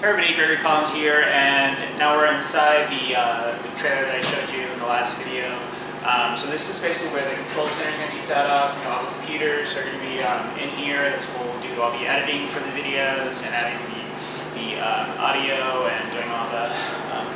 Everybody, Gregory Collins here, and now we're inside the trailer that I showed you in the last video. So this is basically where the control center is going to be set up. All the computers are going to be in here. That's where we'll do all the editing for the videos and adding the audio and doing all the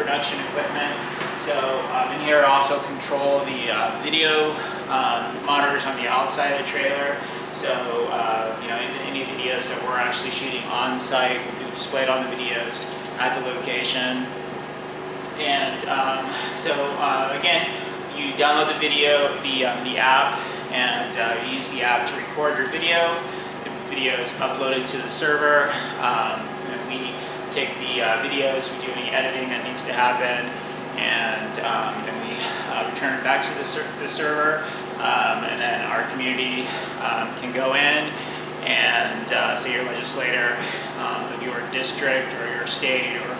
production equipment. So in here I also control the video monitors on the outside of the trailer. So any videos that we're actually shooting on site will be displayed on the videos at the location. And again, you download the video, the app, and you use the app to record your video. The video is uploaded to the server, and we take the videos, we do any editing that needs to happen, and then we return it back to the server, and then our community can go in and say your legislator of your district or your state or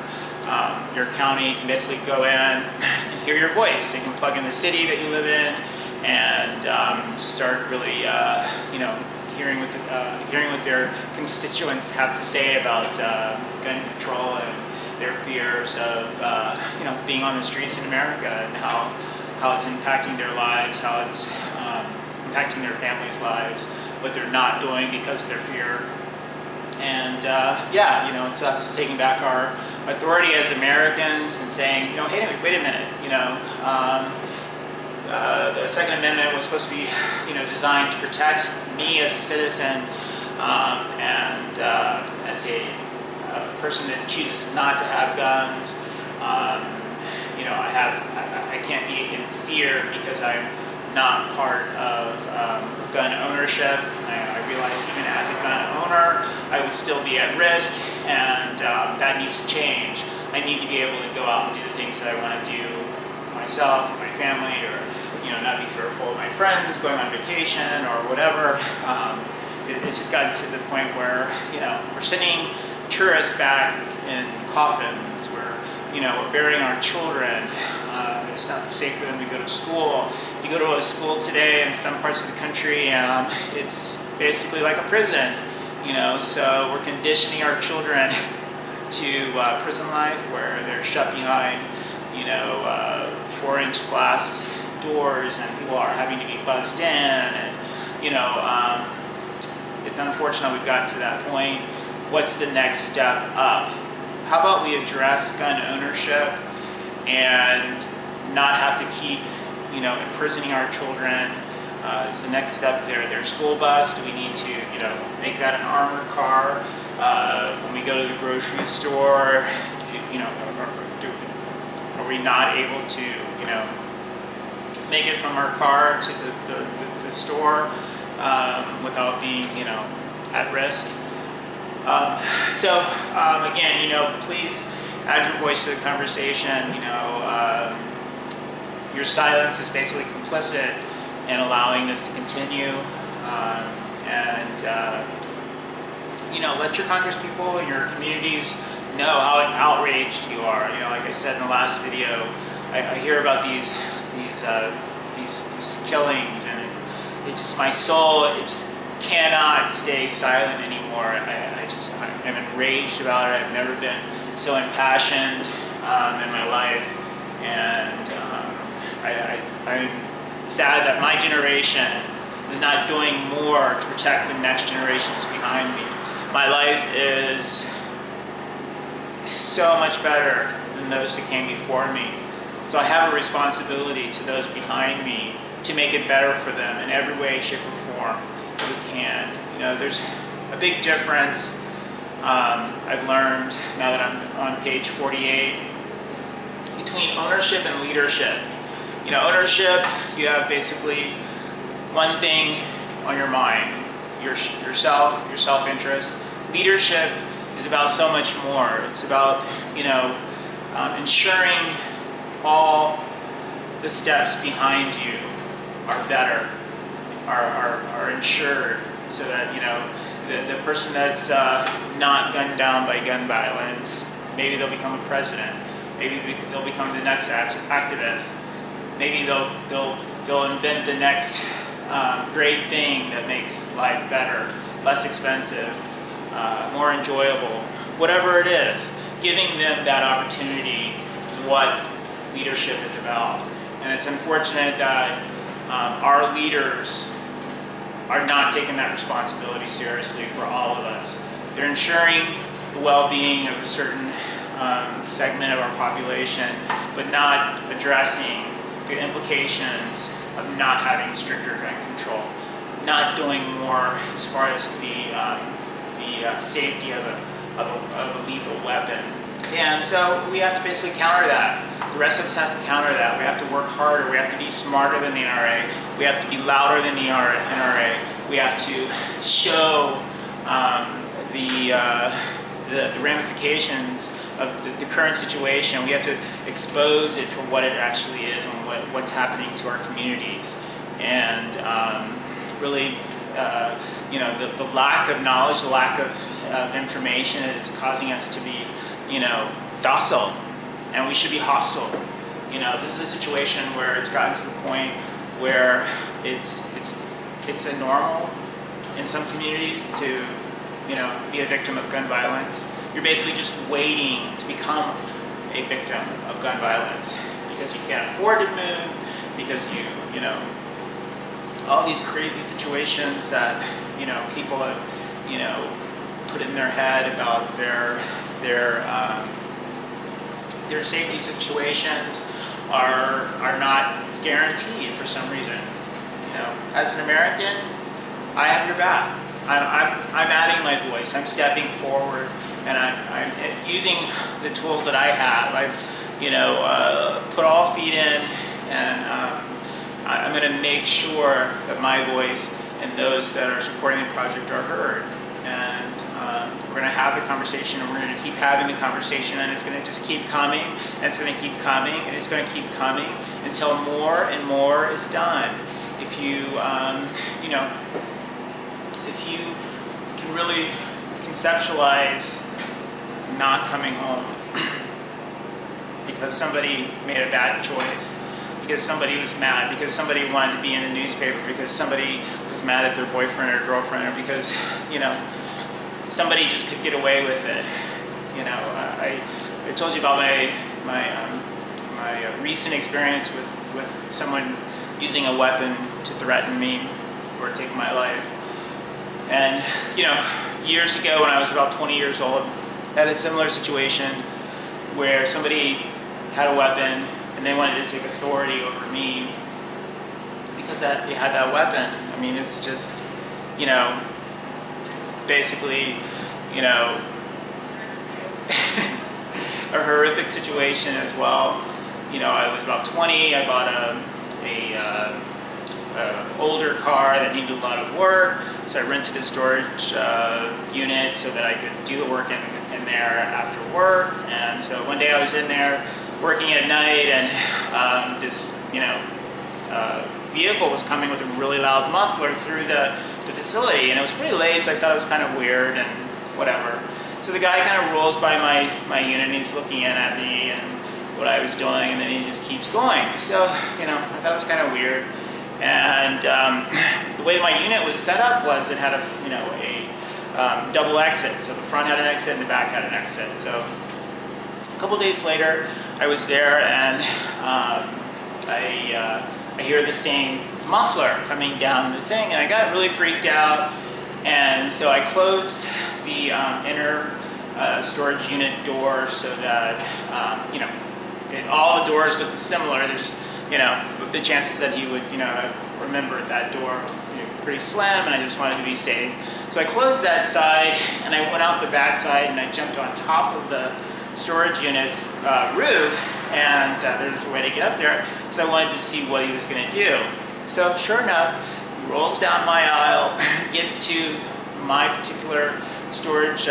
your county can basically go in and hear your voice. They can plug in the city that you live in and start really hearing what their constituents have to say about gun control and their fears of being on the streets in America and how it's impacting their lives, how it's impacting their families' lives, what they're not doing because of their fear. And it's us taking back our authority as Americans and saying, hey, wait a minute, the Second Amendment was supposed to be, designed to protect me as a citizen and as a person that chooses not to have guns. I can't be in fear because I'm not part of gun ownership. I realize even as a gun owner, I would still be at risk, and that needs to change. I need to be able to go out and do the things that I want to do myself or my family, or not be fearful of my friends going on vacation or whatever. It's just gotten to the point where we're sending tourists back in coffins. We're burying our children. It's not safe for them to go to school. If you go to a school today in some parts of the country, it's basically like a prison. So we're conditioning our children to prison life where they're shut behind 4-inch glass doors and people are having to be buzzed in, and it's unfortunate we've gotten to that point. What's the next step up? How about we address gun ownership and not have to keep imprisoning our children? Is the next step their school bus? Do we need to make that an armored car? When we go to the grocery store, are we not able to make it from our car to the store without being at risk? Again, please add your voice to the conversation. Your silence is basically complicit in allowing this to continue, let your congresspeople and your communities know how outraged you are. Like I said in the last video, I hear about these killings, and it just, my soul, it just cannot stay silent anymore. I'm enraged about it. I've never been so impassioned in my life, and I'm sad that my generation is not doing more to protect the next generations behind me. My life is so much better than those that came before me. So I have a responsibility to those behind me to make it better for them in every way, shape, or form that we can. There's a big difference I've learned now that I'm on page 48 between ownership and leadership. Ownership, you have basically one thing on your mind, your self-interest. Leadership is about so much more. It's about ensuring all the steps behind you are better, are ensured, so that the person that's not gunned down by gun violence, maybe they'll become a president, maybe they'll become the next activist, maybe they'll invent the next great thing that makes life better, less expensive, more enjoyable, whatever it is. giving them that opportunity is what leadership is about. And it's unfortunate that our leaders are not taking that responsibility seriously for all of us. They're ensuring the well-being of a certain segment of our population, but not addressing the implications of not having stricter gun control, not doing more as far as the safety of a lethal weapon. And so we have to basically counter that. The rest of us have to counter that. We have to work harder. We have to be smarter than the NRA. We have to be louder than the NRA. We have to show the ramifications of the current situation. We have to expose it for what it actually is and what's happening to our communities. And really, the lack of knowledge, the lack of information is causing us to be, docile, and we should be hostile. This is a situation where it's gotten to the point where it's a normal in some communities to, be a victim of gun violence. You're basically just waiting to become a victim of gun violence because you can't afford to move, because all these crazy situations that, people have, put in their head about their safety situations are not guaranteed for some reason. As an American, I have your back. I'm adding my voice. I'm stepping forward, and I'm using the tools that I have. I've put all feet in, and I'm going to make sure that my voice and those that are supporting the project are heard. And we're going to have the conversation, and we're going to keep having the conversation, and it's going to just keep coming, and it's going to keep coming, and it's going to keep coming until more and more is done. If you can really conceptualize not coming home because somebody made a bad choice, because somebody was mad, because somebody wanted to be in the newspaper, because somebody was mad at their boyfriend or girlfriend, or because, somebody just could get away with it. I told you about my recent experience with someone using a weapon to threaten me or take my life. And, years ago when I was about 20 years old, I had a similar situation where somebody had a weapon and they wanted to take authority over me because they had that weapon. I mean, it's just, basically, a horrific situation as well. I was about 20. I bought a older car that needed a lot of work, so I rented a storage unit so that I could do the work in there after work. And so one day I was in there working at night, and this vehicle was coming with a really loud muffler through the facility, and it was pretty late, so I thought it was kind of weird and whatever. So the guy kind of rolls by my unit, and he's looking in at me and what I was doing, and then he just keeps going. So, I thought it was kind of weird. And the way my unit was set up was it had a double exit. So the front had an exit and the back had an exit. So a couple days later, I was there, and I hear the same muffler coming down the thing, and I got really freaked out. And so I closed the inner storage unit door so that all the doors looked similar. There's the chances that he would remember that door pretty slim, and I just wanted to be safe. So I closed that side, and I went out the back side, and I jumped on top of the storage unit's roof, and there's a way to get up there, so I wanted to see what he was going to do. So sure enough, he rolls down my aisle, gets to my particular storage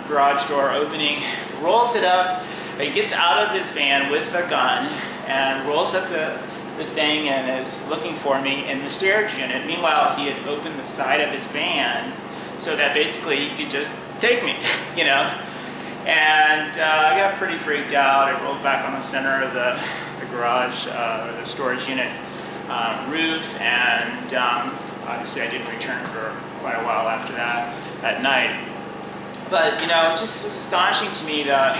garage door opening, rolls it up, he gets out of his van with a gun and rolls up the thing and is looking for me in the storage unit. Meanwhile, he had opened the side of his van so that basically he could just take me, And I got pretty freaked out. I rolled back on the center of the garage, or the storage unit roof, and obviously I didn't return for quite a while after that night. But, it just was astonishing to me that,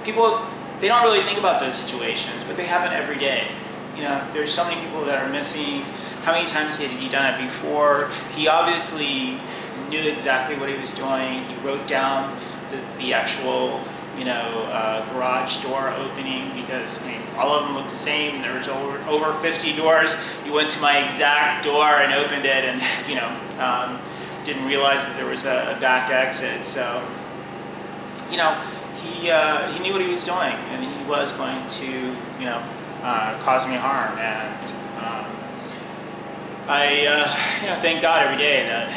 people, they don't really think about those situations, but they happen every day. There's so many people that are missing. How many times had he done it before? He obviously knew exactly what he was doing. He wrote down the actual, garage door opening, because all of them looked the same. There was over 50 doors. He went to my exact door and opened it, and didn't realize that there was a back exit. So, he knew what he was doing, and he was going to, cause me harm. And I, thank God every day that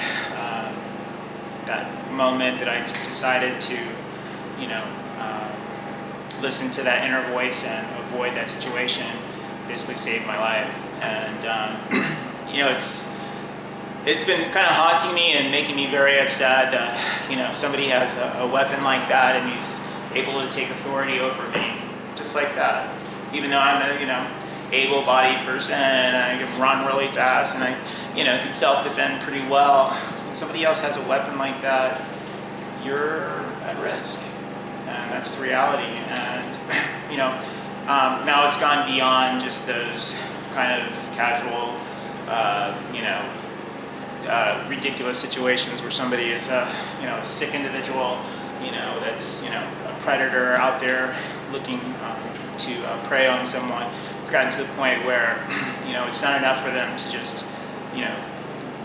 that moment that I decided to, listen to that inner voice and avoid that situation, basically saved my life. And it's been kind of haunting me and making me very upset that somebody has a weapon like that and he's able to take authority over me just like that. Even though I'm a able-bodied person and I can run really fast and I can self-defend pretty well. When somebody else has a weapon like that, you're at risk, and that's the reality. And now it's gone beyond just those kind of casual, ridiculous situations where somebody is a sick individual, that's a predator out there looking to prey on someone. It's gotten to the point where it's not enough for them to just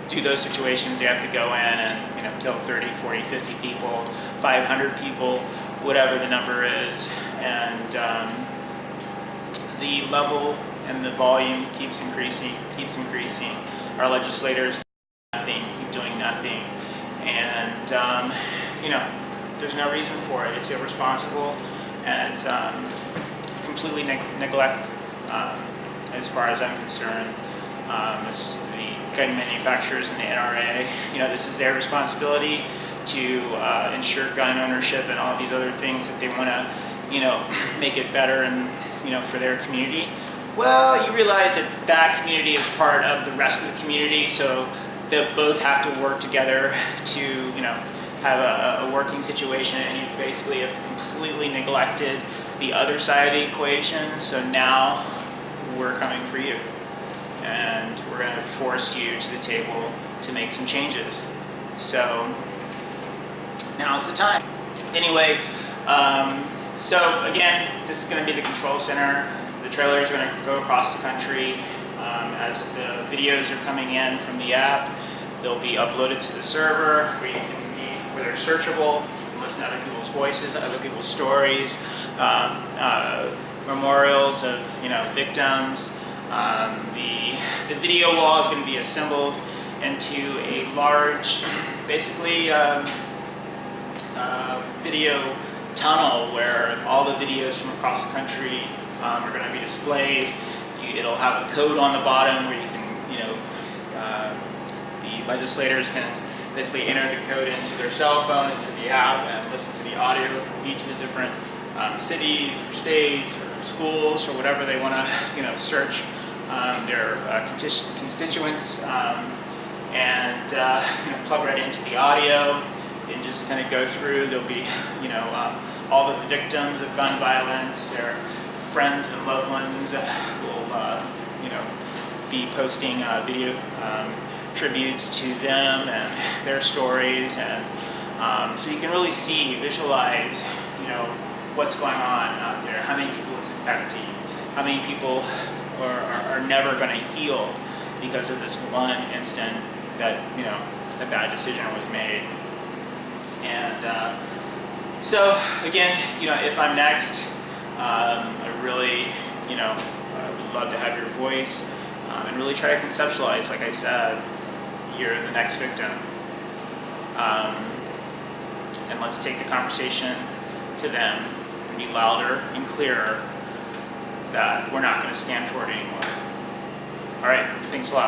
do those situations. They have to go in and kill 30, 40, 50 people, 500 people, whatever the number is, and the level and the volume keeps increasing. Our legislators keep doing nothing, and there's no reason for it. It's irresponsible, and it's completely neglect, as far as I'm concerned. It's the gun manufacturers and the NRA. This is their responsibility to ensure gun ownership and all these other things that they want to, make it better and for their community. Well, you realize that community is part of the rest of the community, so they both have to work together to have a working situation, and you basically have completely neglected the other side of the equation. So now we're coming for you, and we're going to force you to the table to make some changes. So now's the time. Anyway, so again, this is going to be the control center. The trailers are going to go across the country. As the videos are coming in from the app, they'll be uploaded to the server where they're searchable. You can listen to other people's voices, other people's stories, memorials of victims. The video wall is going to be assembled into a large, basically video tunnel where all the videos from across the country are going to be displayed. It'll have a code on the bottom where you can, the legislators can basically enter the code into their cell phone, into the app, and listen to the audio from each of the different cities or states or schools or whatever they want to, search their constituents, and plug right into the audio and just kind of go through. There'll be, all the victims of gun violence, their friends and loved ones will, be posting video tributes to them and their stories, and so you can really visualize, what's going on out there, how many people it's affecting, how many people are never going to heal because of this one instant that, a bad decision was made. And so again, if I'm next, I really, I would love to have your voice, and really try to conceptualize, like I said, you're the next victim. And let's take the conversation to them and be louder and clearer that we're not going to stand for it anymore. All right, thanks a lot.